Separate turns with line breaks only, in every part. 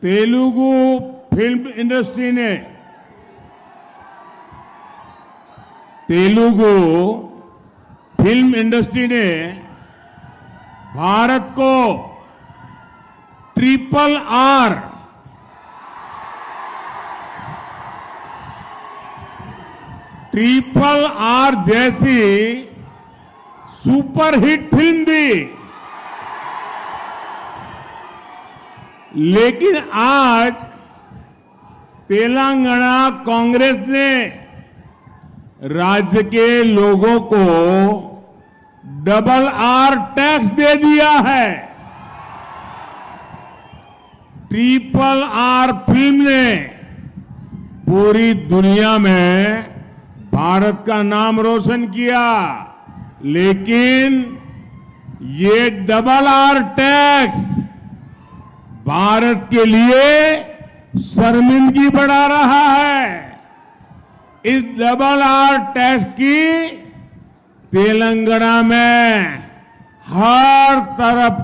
Telugu film industry ने भारत को triple R जैसी सुपरहिट फिल्म दी। लेकिन आज तेलंगाना कांग्रेस ने राज्य के लोगों को डबल आर टैक्स दे दिया है। ट्रिपल आर फिल्म ने पूरी दुनिया में भारत का नाम रोशन किया, लेकिन ये डबल आर टैक्स भारत के लिए शर्मिंदगी बढ़ा रहा है। इस डबल आर टैक्स की तेलंगाना में हर तरफ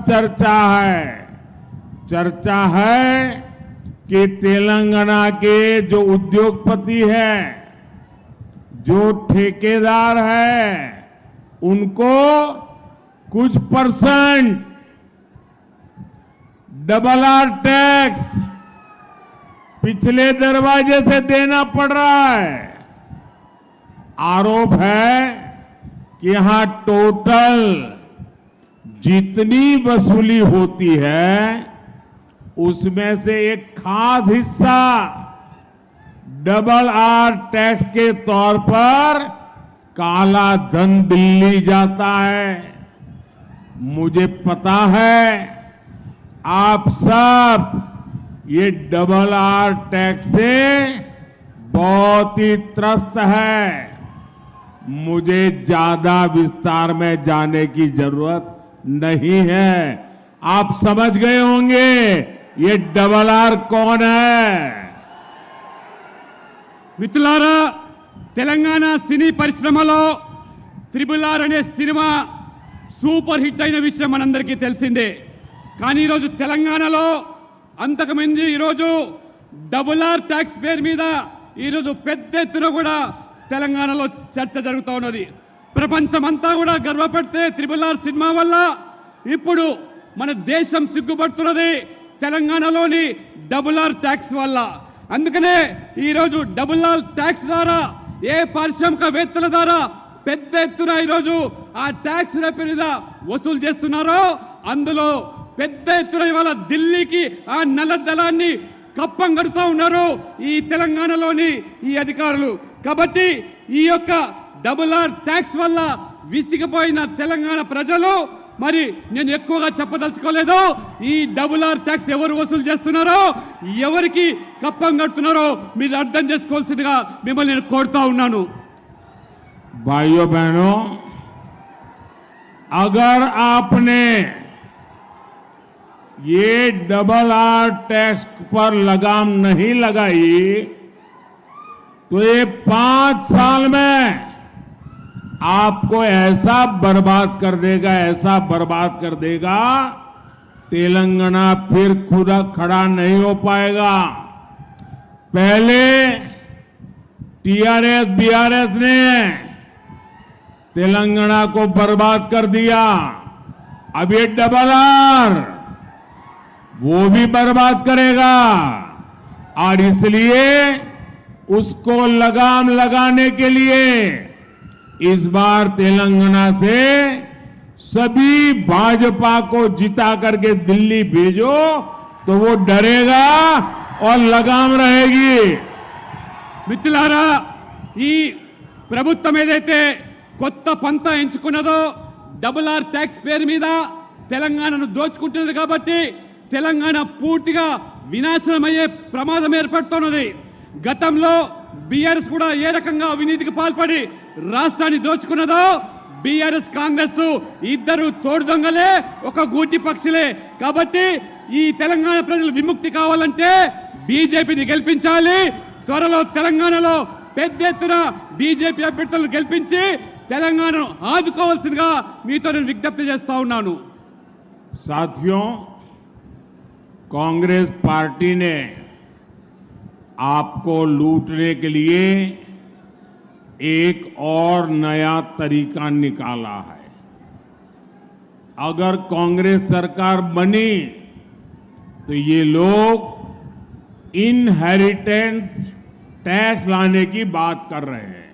चर्चा है कि तेलंगाना के जो उद्योगपति हैं, जो ठेकेदार हैं, उनको कुछ परसेंट डबल आर टैक्स पिछले दरवाजे से देना पड़ रहा है। आरोप है कि यहां टोटल जितनी वसूली होती है उसमें से एक खास हिस्सा डबल आर टैक्स के तौर पर काला धन दिल्ली जाता है। मुझे पता है आप सब ये डबल आर टैक्स से बहुत ही त्रस्त है। मुझे ज्यादा विस्तार में जाने की जरूरत नहीं है। आप समझ गए होंगे ये डबल आर कौन है।
మిత్రులారా, తెలంగాణ సినీ పరిశ్రమలో త్రిబుల్ ఆర్ అనే సినిమా సూపర్ హిట్ అయిన విషయం మనందరికీ తెలిసిందే. కానీ ఈరోజు తెలంగాణలో అంతకుముందు ఈరోజు డబుల్ ఆర్ ట్యాక్స్ పేరు మీద ఈరోజు పెద్ద ఎత్తున కూడా తెలంగాణలో చర్చ జరుగుతూ ఉన్నది. ప్రపంచమంతా కూడా గర్వపడితే త్రిబుల్ ఆర్ సినిమా వల్ల ఇప్పుడు మన దేశం సిగ్గుపడుతున్నది తెలంగాణలోని డబుల్ ఆర్ ట్యాక్స్ వల్ల. అందుకనే ఈరోజు డబుల్ ఆర్ ట్యాక్స్ ద్వారా ఏ పారిశ్రామికవేత్తల ద్వారా పెద్ద ఎత్తున ఈరోజు ఆ ట్యాక్స్ మీద వసూలు చేస్తున్నారో అందులో పెద్ద ఎత్తున ఇవాళ ఢిల్లీకి ఆ నల్ల దళాన్ని కప్పం కడుతూ ఉన్నారు ఈ తెలంగాణలోని ఈ అధికారులు. కాబట్టి ఈ యొక్క డబుల్ ఆర్ ట్యాక్స్ వల్ల విసిగిపోయిన తెలంగాణ ప్రజలు, మరి నేను ఎక్కువగా చెప్పదలుచుకోలేదు, ఈ డబుల్ ఆర్ ట్యాక్స్ ఎవరు వసూలు చేస్తున్నారో, ఎవరికి కప్పం కడుతున్నారో మీరు అర్థం చేసుకోవాల్సిందిగా మిమ్మల్ని నేను కోరుతా ఉన్నాను.
भाइयों बहनों, अगर आपने ये डबल आर टैक्स पर लगाम नहीं लगाई तो ये 5 साल में आपको ऐसा बर्बाद कर देगा तेलंगाना फिर खुद खड़ा नहीं हो पाएगा। पहले टीआरएस बीआरएस ने तेलंगाना को बर्बाद कर दिया, अब ये डबल आर वो भी बर्बाद करेगा। और इसलिए उसको लगाम लगाने के लिए इस बार तेलंगाना से सभी भाजपा को जिता करके दिल्ली भेजो तो वो डरेगा और लगाम रहेगी।
మిత్రులారా, ఈ ప్రభుత్వం ఏదైతే కొత్త పంత ఎంచుకున్నదో డబుల్ ఆర్ ట్యాక్స్ పేరు మీద తెలంగాణను దోచుకుంటున్నది కాబట్టి తెలంగాణ పూర్తిగా వినాశనమయ్యే ప్రమాదం ఏర్పడుతున్నది. గతంలో బీఆర్ఎస్ కూడా ఏ రకంగా అవినీతికి పాల్పడి రాష్ట్రాన్ని దోచుకున్నదో బీఆర్ఎస్ కాంగ్రెస్ ఇద్దరు తోడు దొంగలే, ఒక గూటి పక్షులే. కాబట్టి ఈ తెలంగాణ ప్రజలు విముక్తి కావాలంటే బీజేపీని గెలిపించాలి. త్వరలో తెలంగాణలో పెద్ద ఎత్తున బీజేపీ అభ్యర్థులను గెలిపించి తెలంగాణను ఆదుకోవాల్సిందిగా మీతో నేను విజ్ఞప్తి చేస్తా ఉన్నాను.
साथियों, कांग्रेस पार्टी ने आपको लूटने के लिए एक और नया तरीका निकाला है। अगर कांग्रेस सरकार बनी तो ये लोग इनहेरिटेंस टैक्स लाने की बात कर रहे हैं,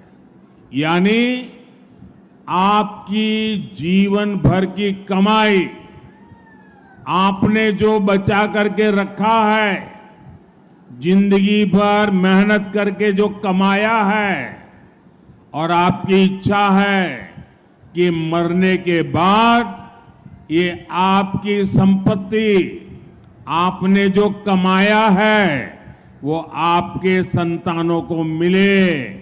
यानी आपकी जीवन भर की कमाई, आपने जो बचा करके रखा है, जिंदगी भर मेहनत करके जो कमाया है, और आपकी इच्छा है कि मरने के बाद ये आपकी संपत्ति, आपने जो कमाया है, वो आपके संतानों को मिले।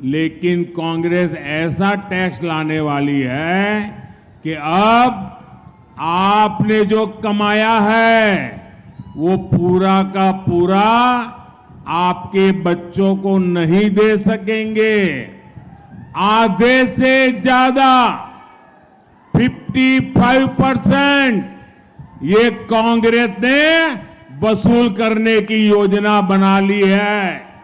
लेकिन कांग्रेस ऐसा टैक्स लाने वाली है कि अब आपने जो कमाया है वो पूरा का पूरा आपके बच्चों को नहीं दे सकेंगे। आधे से ज्यादा 55% ये कांग्रेस ने वसूल करने की योजना बना ली है।